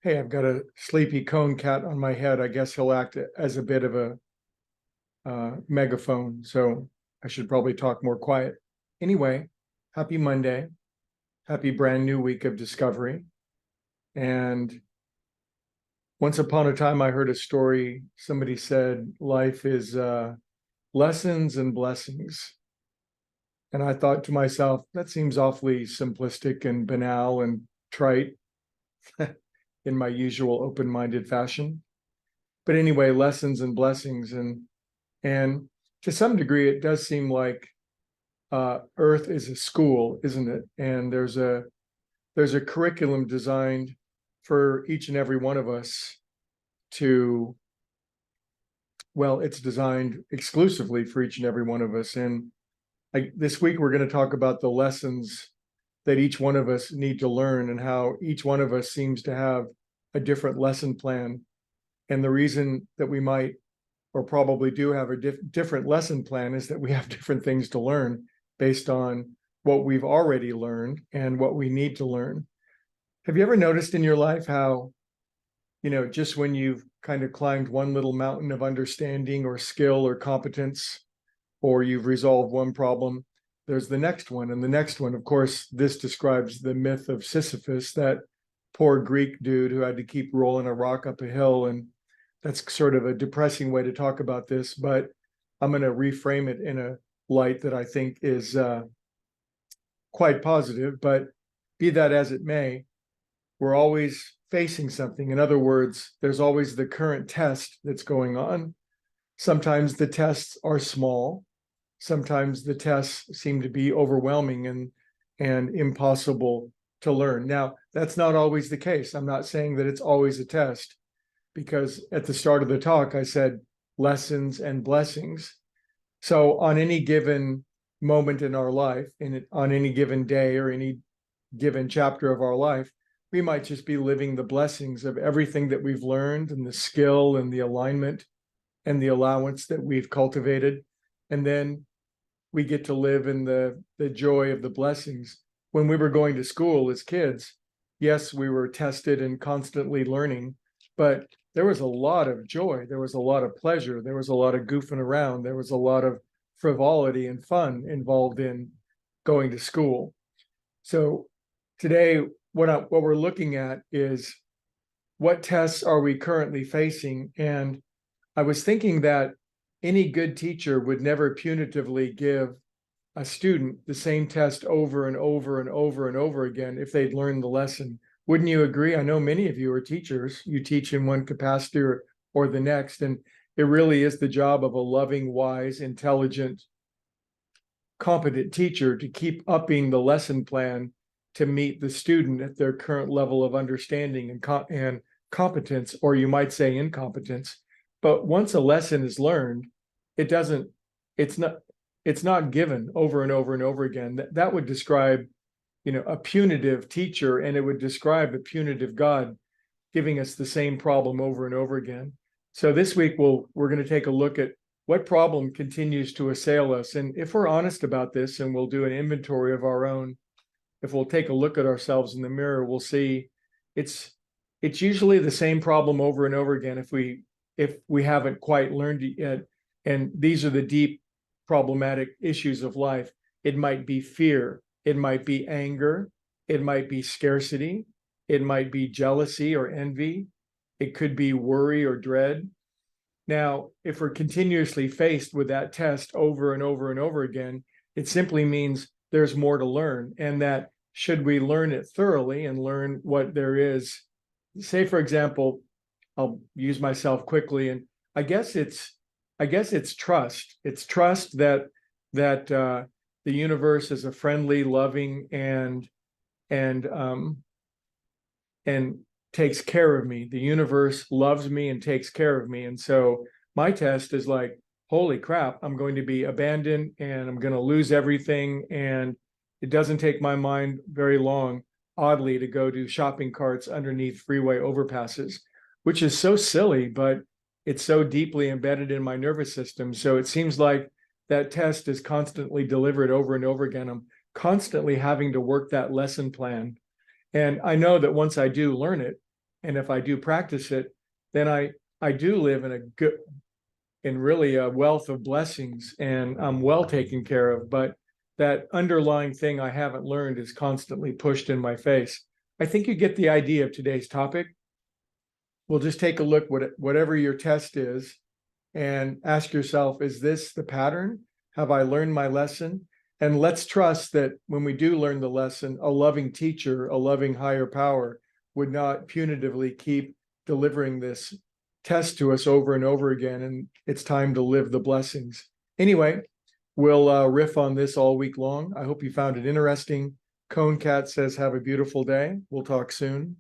Hey, I've got a sleepy cone cat on my head. I guess he'll act as a bit of a megaphone, so I should probably talk more quiet. Anyway, happy Monday. Happy brand new week of discovery. And once upon a time, I heard a story. Somebody said life is lessons and blessings. And I thought to myself, that seems awfully simplistic and banal and trite in my usual open-minded fashion. But anyway, lessons and blessings. And to some degree, it does seem like Earth is a school, isn't it? And there's a curriculum designed for each and every one of us to, well, it's designed exclusively for each and every one of us. And this week, we're going to talk about the lessons that each one of us need to learn and how each one of us seems to have a different lesson plan. And the reason that we might or probably do have a different lesson plan is that we have different things to learn based on what we've already learned and what we need to learn. Have you ever noticed in your life how, just when you've kind of climbed one little mountain of understanding or skill or competence, or you've resolved one problem, there's the next one and the next one. Of course, this describes the myth of Sisyphus, that poor Greek dude who had to keep rolling a rock up a hill. And that's sort of a depressing way to talk about this, but I'm going to reframe it in a light that I think is quite positive. But be that as it may, we're always facing something. In other words, there's always the current test that's going on. Sometimes the tests are small. Sometimes the tests seem to be overwhelming and impossible to learn. Now, that's not always the case. I'm not saying that it's always a test, because at the start of the talk, I said lessons and blessings. So on any given moment in our life, on any given day or any given chapter of our life, we might just be living the blessings of everything that we've learned and the skill and the alignment and the allowance that we've cultivated. And then we get to live in the joy of the blessings. When we were going to school as kids, yes, we were tested and constantly learning, but there was a lot of joy. There was a lot of pleasure. There was a lot of goofing around. There was a lot of frivolity and fun involved in going to school. So today, what we're looking at is what tests are we currently facing? And I was thinking that any good teacher would never punitively give a student the same test over and over and over and over again if they'd learned the lesson. Wouldn't you agree? I know many of you are teachers. You teach in one capacity or the next, and it really is the job of a loving, wise, intelligent, competent teacher to keep upping the lesson plan to meet the student at their current level of understanding and competence, or you might say incompetence. But once a lesson is learned, it's not given over and over and over again. That would describe, a punitive teacher, and it would describe a punitive God giving us the same problem over and over again. So this week we're going to take a look at what problem continues to assail us. And if we're honest about this, and we'll do an inventory of our own, if we'll take a look at ourselves in the mirror, we'll see it's usually the same problem over and over again if we haven't quite learned it yet. And these are the deep problematic issues of life. It might be fear, it might be anger, it might be scarcity, it might be jealousy or envy, it could be worry or dread. Now, if we're continuously faced with that test over and over and over again, it simply means there's more to learn, and that should we learn it thoroughly and learn what there is. Say, for example, I'll use myself quickly, and I guess it's trust. It's trust that the universe is a friendly, loving, and takes care of me. The universe loves me and takes care of me. And so my test is like, holy crap, I'm going to be abandoned and I'm going to lose everything. And it doesn't take my mind very long, oddly, to go to shopping carts underneath freeway overpasses, which is so silly, but it's so deeply embedded in my nervous system. So it seems like that test is constantly delivered over and over again. I'm constantly having to work that lesson plan. And I know that once I do learn it, And if I do practice it, then I do live in really a wealth of blessings, and I'm well taken care of. But that underlying thing I haven't learned is constantly pushed in my face. I think you get the idea of today's topic. We'll just take a look whatever your test is and ask yourself, is this the pattern? Have I learned my lesson? And let's trust that when we do learn the lesson, a loving teacher, a loving higher power would not punitively keep delivering this test to us over and over again. And it's time to live the blessings. Anyway, we'll riff on this all week long. I hope you found it interesting. Cone Cat says, have a beautiful day. We'll talk soon.